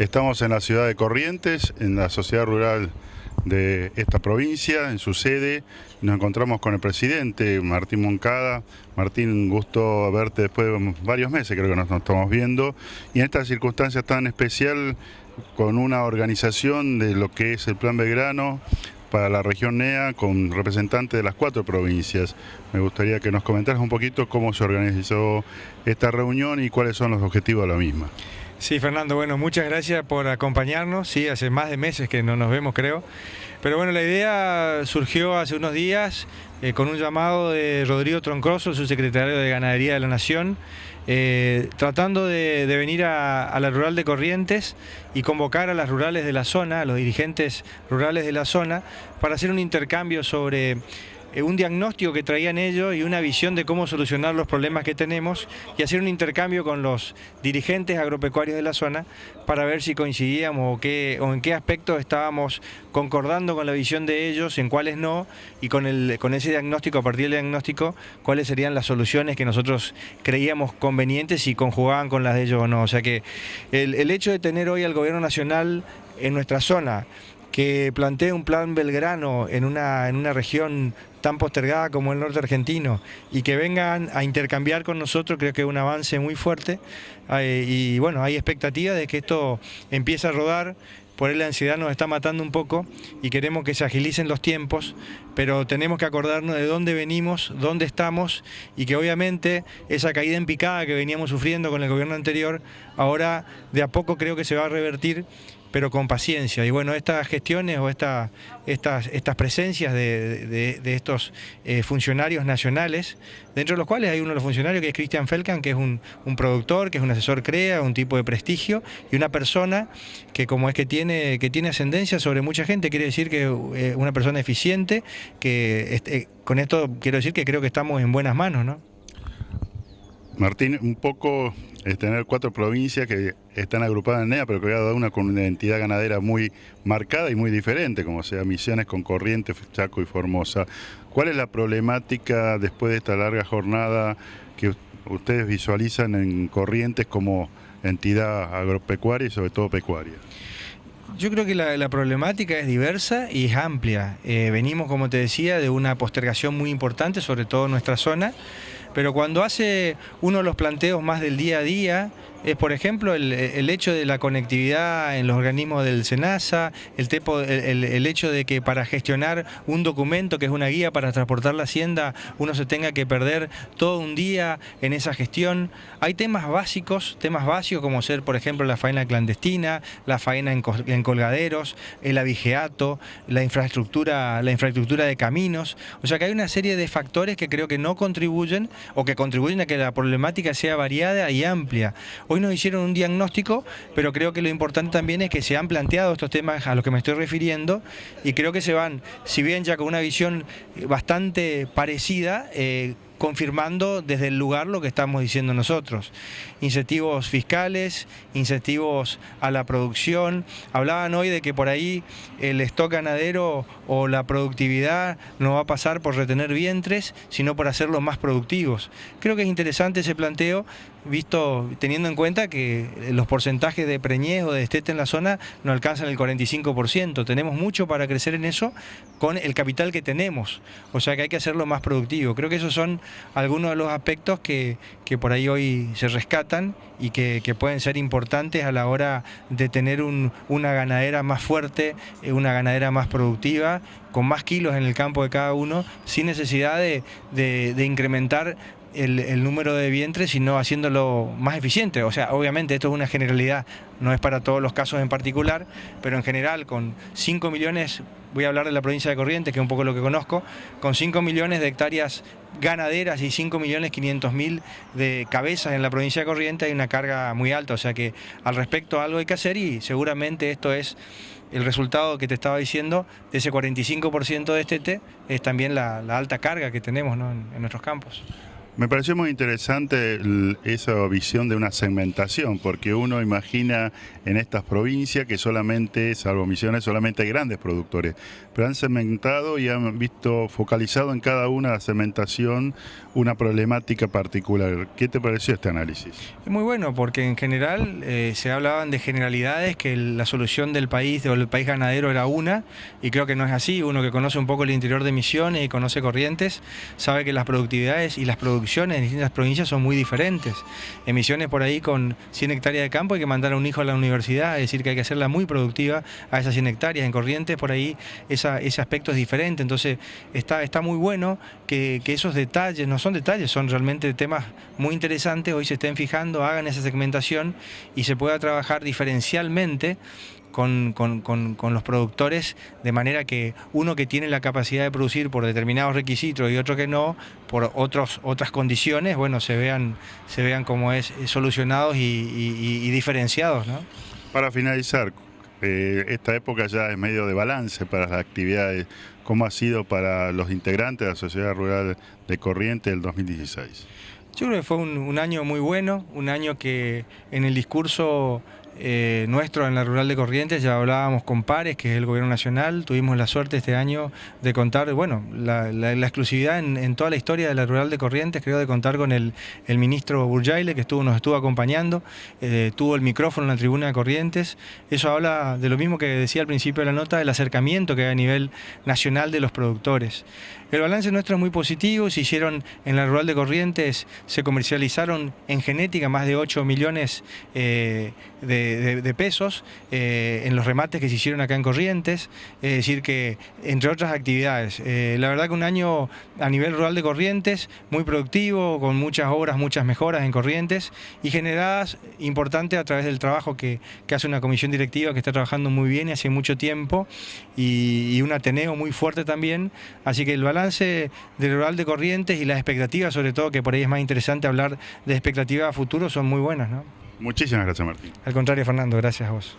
Estamos en la ciudad de Corrientes, en la sociedad rural de esta provincia, en su sede. Nos encontramos con el presidente, Martín Moncada. Martín, gusto verte después de varios meses, creo que nos estamos viendo. Y en esta circunstancia tan especial, con una organización de lo que es el Plan Belgrano para la región NEA, con representantes de las 4 provincias. Me gustaría que nos comentaras un poquito cómo se organizó esta reunión y cuáles son los objetivos de la misma. Sí, Fernando, bueno, muchas gracias por acompañarnos. Sí, hace más de meses que no nos vemos, creo. Pero bueno, la idea surgió hace unos días con un llamado de Rodrigo Troncoso, subsecretario de Ganadería de la Nación, tratando de venir a la rural de Corrientes y convocar a las rurales de la zona, a los dirigentes rurales de la zona, para hacer un intercambio sobre un diagnóstico que traían ellos y una visión de cómo solucionar los problemas que tenemos, y hacer un intercambio con los dirigentes agropecuarios de la zona para ver si coincidíamos o en qué aspectos estábamos concordando con la visión de ellos, en cuáles no, y con ese diagnóstico, a partir del diagnóstico, cuáles serían las soluciones que nosotros creíamos convenientes y conjugaban con las de ellos o no. O sea que el hecho de tener hoy al gobierno nacional en nuestra zona, que plantee un plan Belgrano en una región tan postergada como el norte argentino, y que vengan a intercambiar con nosotros, creo que es un avance muy fuerte. Y bueno, hay expectativa de que esto empiece a rodar. Por ahí la ansiedad nos está matando un poco y queremos que se agilicen los tiempos, pero tenemos que acordarnos de dónde venimos, dónde estamos, y que obviamente esa caída en picada que veníamos sufriendo con el gobierno anterior, ahora de a poco creo que se va a revertir, pero con paciencia. Y bueno, estas gestiones o estas presencias de estos funcionarios nacionales, dentro de los cuales hay uno de los funcionarios que es Christian Felkan, que es un productor, que es un asesor CREA, un tipo de prestigio, y una persona que, como es que tiene ascendencia sobre mucha gente, quiere decir que es una persona eficiente, que con esto quiero decir que creo que estamos en buenas manos, ¿no? Martín, un poco es tener 4 provincias que están agrupadas en NEA, pero que cada una con una identidad ganadera muy marcada y muy diferente, como sea Misiones con Corrientes, Chaco y Formosa. ¿Cuál es la problemática después de esta larga jornada que ustedes visualizan en Corrientes como entidad agropecuaria y sobre todo pecuaria? Yo creo que la problemática es diversa y es amplia. Venimos, como te decía, de una postergación muy importante, sobre todo en nuestra zona, pero cuando hace uno de los planteos más del día a día, es por ejemplo el hecho de la conectividad en los organismos del SENASA, el hecho de que para gestionar un documento que es una guía para transportar la hacienda, uno se tenga que perder todo un día en esa gestión. Hay temas básicos como ser, por ejemplo, la faena clandestina, la faena en colgaderos, el abigeato, la infraestructura de caminos. O sea que hay una serie de factores que creo que no contribuyen, o que contribuyen a que la problemática sea variada y amplia. Hoy nos hicieron un diagnóstico, pero creo que lo importante también es que se han planteado estos temas a los que me estoy refiriendo, y creo que se van, si bien ya con una visión bastante parecida, confirmando desde el lugar lo que estamos diciendo nosotros. Incentivos fiscales, incentivos a la producción. Hablaban hoy de que por ahí el stock ganadero o la productividad no va a pasar por retener vientres, sino por hacerlos más productivos. Creo que es interesante ese planteo, teniendo en cuenta que los porcentajes de preñez o de destete en la zona no alcanzan el 45%. Tenemos mucho para crecer en eso con el capital que tenemos. O sea que hay que hacerlo más productivo. Creo que esos son algunos de los aspectos que por ahí hoy se rescatan y que pueden ser importantes a la hora de tener una ganadera más fuerte, una ganadera más productiva, con más kilos en el campo de cada uno, sin necesidad de incrementar el número de vientres, sino haciéndolo más eficiente. O sea, obviamente esto es una generalidad, no es para todos los casos en particular, pero en general con 5 millones, voy a hablar de la provincia de Corrientes, que es un poco lo que conozco, con 5 millones de hectáreas ganaderas y 5.500.000 de cabezas en la provincia de Corrientes, hay una carga muy alta. O sea que al respecto algo hay que hacer, y seguramente esto es el resultado que te estaba diciendo de ese 45% de destete, es también la alta carga que tenemos, ¿no?, en nuestros campos. Me pareció muy interesante esa visión de una segmentación, porque uno imagina en estas provincias que solamente, salvo Misiones, solamente hay grandes productores, pero han segmentado y han visto focalizado en cada una la segmentación una problemática particular. ¿Qué te pareció este análisis? Es muy bueno porque en general se hablaban de generalidades, que la solución del país o del país ganadero era una, y creo que no es así. Uno que conoce un poco el interior de Misiones y conoce Corrientes sabe que las productividades y las producciones en distintas provincias son muy diferentes. En Misiones, por ahí, con 100 hectáreas de campo hay que mandar a un hijo a la universidad, es decir, que hay que hacerla muy productiva a esas 100 hectáreas. En Corrientes, por ahí, ese aspecto es diferente. Entonces está muy bueno que esos detalles, no son detalles, son realmente temas muy interesantes, hoy se estén fijando, hagan esa segmentación y se pueda trabajar diferencialmente con los productores, de manera que uno que tiene la capacidad de producir por determinados requisitos y otro que no, por otras condiciones, bueno, se vean como es solucionados y diferenciados, ¿no? Para finalizar, esta época ya es medio de balance para las actividades. ¿Cómo ha sido para los integrantes de la Sociedad Rural de Corrientes el 2016? Yo creo que fue un año muy bueno, un año que en el discurso nuestro en la Rural de Corrientes ya hablábamos con pares, que es el gobierno nacional. Tuvimos la suerte este año de contar, bueno, la exclusividad en toda la historia de la Rural de Corrientes, creo, de contar con el ministro Burjaile, que nos estuvo acompañando, tuvo el micrófono en la tribuna de Corrientes. Eso habla de lo mismo que decía al principio de la nota, del acercamiento que hay a nivel nacional de los productores. El balance nuestro es muy positivo. Se hicieron en la Rural de Corrientes, se comercializaron en genética más de 8 millones de pesos en los remates que se hicieron acá en Corrientes, es decir que entre otras actividades. La verdad que un año a nivel rural de Corrientes muy productivo, con muchas obras, muchas mejoras en Corrientes y generadas importante a través del trabajo que hace una comisión directiva que está trabajando muy bien y hace mucho tiempo, y un Ateneo muy fuerte también. Así que el balance del rural de Corrientes y las expectativas, sobre todo, que por ahí es más interesante hablar de expectativas a futuro, son muy buenas, ¿no? Muchísimas gracias, Martín. Al contrario, Fernando, gracias a vos.